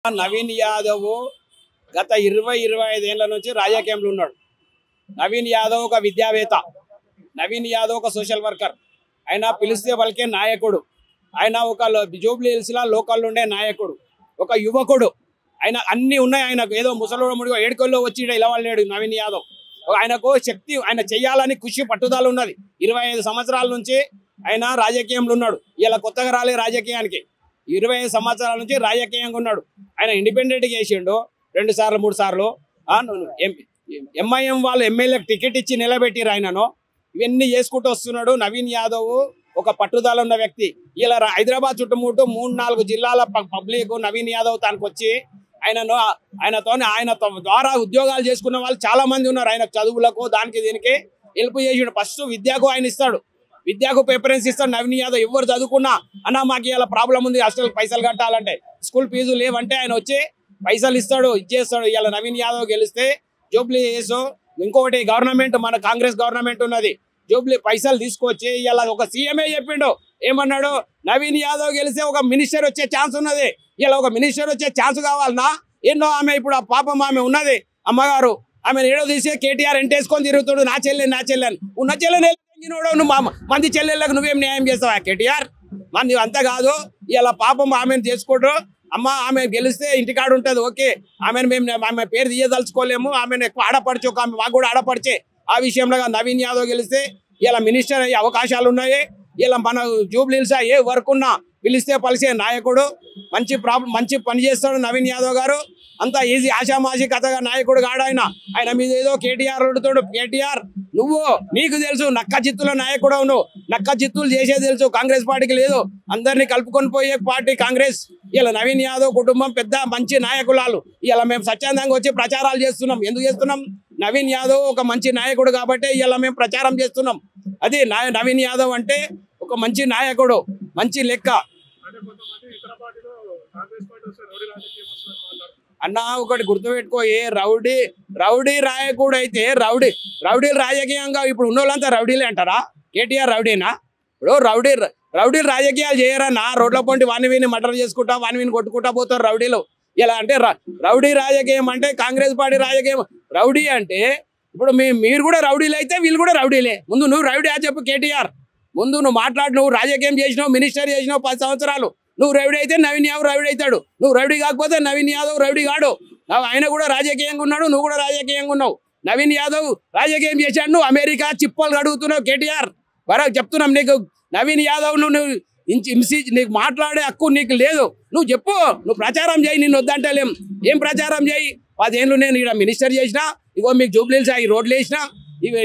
నవీన్ యాదవ్ గత 20-25 ఏళ్ల నుంచి రాజకీయంలో ఉన్నాడు. నవీన్ యాదవ్ ఒక విద్యావేత్త, నవీన్ యాదవ్ ఒక సోషల్ వర్కర్, ఆయన పిలిస్తే పలికే నాయకుడు, ఆయన ఒక జూబ్లీ హిల్స్లో లోకల్ ఉండే నాయకుడు, ఒక యువకుడు. ఆయన అన్నీ ఉన్నాయి. ఆయనకు ఏదో ముసలోడు ముడిగా ఏడుకొల్లో వచ్చి ఇలా లేడు నవీన్ యాదవ్. ఆయనకు శక్తి, ఆయన చెయ్యాలని కృషి పట్టుదల ఉన్నది. 25 సంవత్సరాల నుంచి ఆయన రాజకీయంలో ఉన్నాడు. ఇలా కొత్తగా రాలే రాజకీయానికి. 25 సంవత్సరాల నుంచి రాజకీయంగా ఉన్నాడు. ఆయన ఇండిపెండెంట్గా చేసిండు 2 సార్లు 3 సార్లు. ఎంఐఎం వాళ్ళు ఎమ్మెల్యేకి టికెట్ ఇచ్చి నిలబెట్టిరు ఆయనను. ఇవన్నీ చేసుకుంటూ వస్తున్నాడు. నవీన్ యాదవ్ ఒక పట్టుదల ఉన్న వ్యక్తి. ఇలా హైదరాబాద్ చుట్టుముట్టు 3-4 జిల్లాల పబ్లిక్ నవీన్ యాదవ్ తనకు వచ్చి ఆయన ద్వారా ఉద్యోగాలు చేసుకున్న వాళ్ళు చాలా మంది ఉన్నారు. ఆయన చదువులకు దానికి దీనికి హెల్ప్ చేసిండు. ఫస్ట్ విద్యకు ఆయన ఇస్తాడు, విద్యకు ప్రిఫరెన్స్ ఇస్తాడు నవీన్ యాదవ్. ఎవరు చదువుకున్నా అన్న మాకు ఇలా ప్రాబ్లం ఉంది, హాస్టల్ పైసలు కట్టాలంటే, స్కూల్ ఫీజు లేవంటే ఆయన వచ్చి పైసలు ఇస్తాడు, ఇచ్చేస్తాడు. ఇలా నవీన్ యాదవ్ గెలిస్తే జూబ్లీ హిల్స్ ఇంకొకటి గవర్నమెంట్, మన కాంగ్రెస్ గవర్నమెంట్ ఉన్నది, జూబ్లీ పైసలు తీసుకొచ్చి ఇలా ఒక సీఎంఏ చెప్పిండు. ఏమన్నాడు? నవీన్ యాదవ్ గెలిస్తే ఒక మినిస్టర్ వచ్చే ఛాన్స్ ఉన్నది. ఇలా ఒక మినిస్టర్ వచ్చే ఛాన్స్ కావాలన్నా ఎన్నో ఆమె ఇప్పుడు ఆ పాపం ఆమె ఉన్నది అమ్మగారు, ఆమెను ఏడో తీసి కేటీఆర్ ఎంటేసుకొని తిరుగుతాడు. నా చెల్లె అని ఉన్న చెల్లెని నువ్వు మంది చెల్లెళ్ళకు నువ్వేం న్యాయం చేస్తావా కేటీఆర్? మంది అంతా కాదు. ఇలా పాపం ఆమెను చేసుకుంటారు. అమ్మ ఆమె గెలిస్తే ఇంటికాడు ఉంటుంది, ఓకే. ఆమె పేరు తీయదలుచుకోలేము. ఆమెను ఎక్కువ ఆడపడిచి, ఒక ఆమె మాకు కూడా ఆడపడిచే. ఆ విషయంలో నవీన్ యాదవ్ గెలిస్తే ఇలా మినిస్టర్ అయ్యే అవకాశాలు ఉన్నాయి. ఇలా మన జూబ్లీ హిల్స్ ఏ వర్క్ ఉన్నా పిలిస్తే పలిసే నాయకుడు, మంచి పని చేస్తాడు నవీన్ యాదవ్ గారు. అంత ఈజీ ఆషామాషి కథగా నాయకుడు కాడు ఆయన. ఆయన మీద ఏదో కేటీఆర్ అడుగుతాడు. కేటీఆర్ నీకు తెలుసు నక్క చిత్తుల నాయకుడు, నువ్వు నక్క చిత్తులు చేసేది తెలుసు. కాంగ్రెస్ పార్టీకి లేదు, అందరినీ కలుపుకొని పోయే పార్టీ కాంగ్రెస్. ఇలా నవీన్ యాదవ్ కుటుంబం పెద్ద మంచి నాయకులాలు. ఇలా మేము స్వచ్ఛందంగా వచ్చి ప్రచారాలు చేస్తున్నాం. ఎందుకు చేస్తున్నాం? నవీన్ యాదవ్ ఒక మంచి నాయకుడు కాబట్టి ఇలా మేము ప్రచారం చేస్తున్నాం. అది నవీన్ యాదవ్ అంటే ఒక మంచి నాయకుడు, మంచి లెక్క. అన్న ఒకటి గుర్తుపెట్టుకో, ఏ రౌడీ రాయకుడు అయితే రౌడీలు రాజకీయంగా ఇప్పుడు ఉన్న వాళ్ళంతా రౌడీలే అంటారా? కేటీఆర్ రౌడీనా? ఇప్పుడు రౌడీలు రాజకీయాలు చేయరన్నా. రోడ్ల పొంటి వాని మర్డర్ చేసుకుంటా, వాని కొట్టుకుంటా పోతారు రౌడీలు. ఇలా అంటే రౌడీ రాజకీయం అంటే కాంగ్రెస్ పార్టీ రాజకీయం. రౌడీ అంటే ఇప్పుడు మీరు కూడా రౌడీలు అయితే వీళ్ళు కూడా రౌడీలే. ముందు నువ్వు రౌడీ అని చెప్పు కేటీఆర్. ముందు నువ్వు మాట్లాడు. నువ్వు రాజకీయం చేసినావు, మినిస్టర్ చేసినావు 10 సంవత్సరాలు. నువ్వు రౌడీ అయితే నవీన్ యాదవ్ రౌడీ అవుతాడు. నువ్వు రౌడీ కాకపోతే నవీన్ యాదవ్ రౌడీ కాడు. ఆయన కూడా రాజకీయంగా ఉన్నాడు, నువ్వు కూడా రాజకీయంగా ఉన్నావు. నవీన్ యాదవ్ రాజకీయం చేశాడు. నువ్వు అమెరికా చిప్పలు అడుగుతున్నావు కేటీఆర్. వరకు చెప్తున్నాం నీకు, నవీన్ యాదవ్ నువ్వు నీకు మాట్లాడే హక్కు నీకు లేదు. నువ్వు చెప్పు, నువ్వు ప్రచారం చేయి. నిన్ను వద్దంటలేం. ఏం ప్రచారం చేయి? 10 ఏళ్ళు నేను ఇక్కడ మినిస్టర్ చేసినా, ఇగో మీకు జూబ్లీ హిల్స్ ఈ రోడ్లు వేసినా,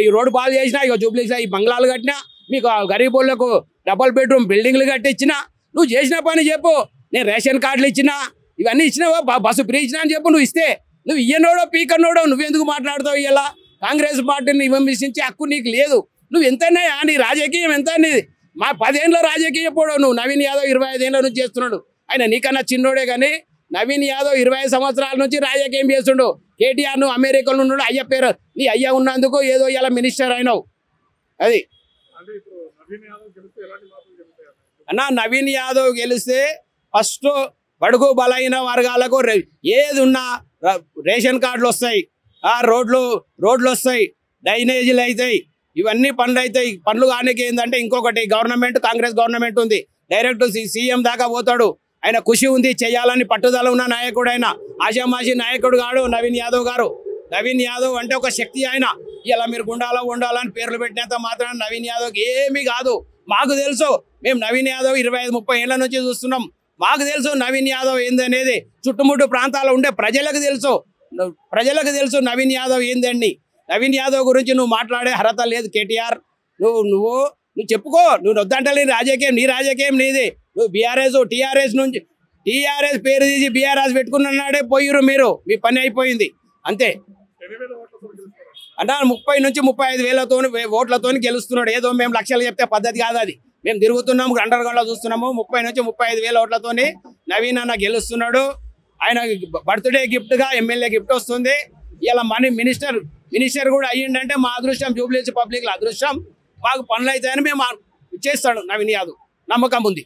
ఈ రోడ్డు బాగా చేసినా, ఇగో జూబ్లీ హిల్స్ ఈ బంగ్లాలు కట్టినా, మీకు గరీబోళ్లకు డబుల్ బెడ్రూమ్ బిల్డింగ్లు కట్టించినా. నువ్వు చేసిన పని చెప్పు. నేను రేషన్ కార్డులు ఇచ్చినా, ఇవన్నీ ఇచ్చినావో, బస్సు ఫ్రీ ఇచ్చినా అని చెప్పు. నువ్వు ఇస్తే నువ్వు ఇయ్యనోడో పీకనోడో నువ్వెందుకు మాట్లాడుతావు? ఇలా కాంగ్రెస్ పార్టీని విమర్శించే హక్కు నీకు లేదు. నువ్వు ఎంతైనా నీ రాజకీయం ఎంత నీది? మా 10 ఏళ్ళ రాజకీయ పోవడం నువ్వు. నవీన్ యాదవ్ 25 ఏళ్ళ నుంచి చేస్తున్నాడు. ఆయన నీకన్నా చిన్నోడే కానీ నవీన్ యాదవ్ 25 సంవత్సరాల నుంచి రాజకీయం చేస్తుండు. కేటీఆర్ నువ్వు అమెరికాలో ఉన్నాడు, అయ్య పేరు నీ అయ్య ఉన్నందుకు ఏదో ఇలా మినిస్టర్ అయినావు. అది అన్న, నవీన్ యాదవ్ గెలిస్తే ఫస్ట్ బడుగు బలైన వర్గాలకు ఏది ఉన్నా రేషన్ కార్డులు వస్తాయి, రోడ్లు వస్తాయి, డ్రైనేజీలు అవుతాయి, ఇవన్నీ పనులు అవుతాయి. పనులు కానికి ఏంటంటే ఇంకొకటి గవర్నమెంట్, కాంగ్రెస్ గవర్నమెంట్ ఉంది, డైరెక్ట్ సీఎం దాకా పోతాడు. ఆయన ఖుషి ఉంది, చేయాలని పట్టుదల ఉన్న నాయకుడు. ఆయన ఆషామాషి నాయకుడు కాడు నవీన్ యాదవ్ గారు. నవీన్ యాదవ్ అంటే ఒక శక్తి. ఆయన ఇలా మీరు గుండాలో ఉండాలని పేర్లు పెట్టినంత మాత్రం నవీన్ యాదవ్కి ఏమీ కాదు. మాకు తెలుసు, మేము నవీన్ యాదవ్ 25-30 ఏళ్ళ నుంచి చూస్తున్నాం. మాకు తెలుసు నవీన్ యాదవ్ ఏందనేది. చుట్టుముట్టు ప్రాంతాల్లో ఉండే ప్రజలకు తెలుసు నవీన్ యాదవ్ ఏందండి. నవీన్ యాదవ్ గురించి నువ్వు మాట్లాడే అర్హత లేదు కేటీఆర్. నువ్వు చెప్పుకో. నువ్వు వద్దంటలేని రాజకీయం, నీ రాజకీయం నీది. నువ్వు బీఆర్ఎస్ టీఆర్ఎస్ నుంచి టీఆర్ఎస్ పేరు తీసి బీఆర్ఎస్ పెట్టుకున్నాడే పోయిరు మీరు. మీ పని అయిపోయింది అంతే. అంటే 30 నుంచి 35 వేలతో ఓట్లతో గెలుస్తున్నాడు. ఏదో మేము లక్షలు చెప్తే పద్ధతి కాదు అది. మేము తిరుగుతున్నాము, అండర్గ్రౌండ్లో చూస్తున్నాము. 30 నుంచి 35 వేల ఓట్లతో నవీన్ అన్న గెలుస్తున్నాడు. ఆయన బర్త్డే గిఫ్ట్గా ఎమ్మెల్యే గిఫ్ట్ వస్తుంది. ఇలా మినిస్టర్ కూడా అయ్యిందంటే మా అదృష్టం, జూబ్లీ హిల్స్ పబ్లిక్ల అదృష్టం. మాకు పనులు అవుతాయని మేము చేస్తాడు నవీన్ యాదవ్. నమ్మకం ఉంది.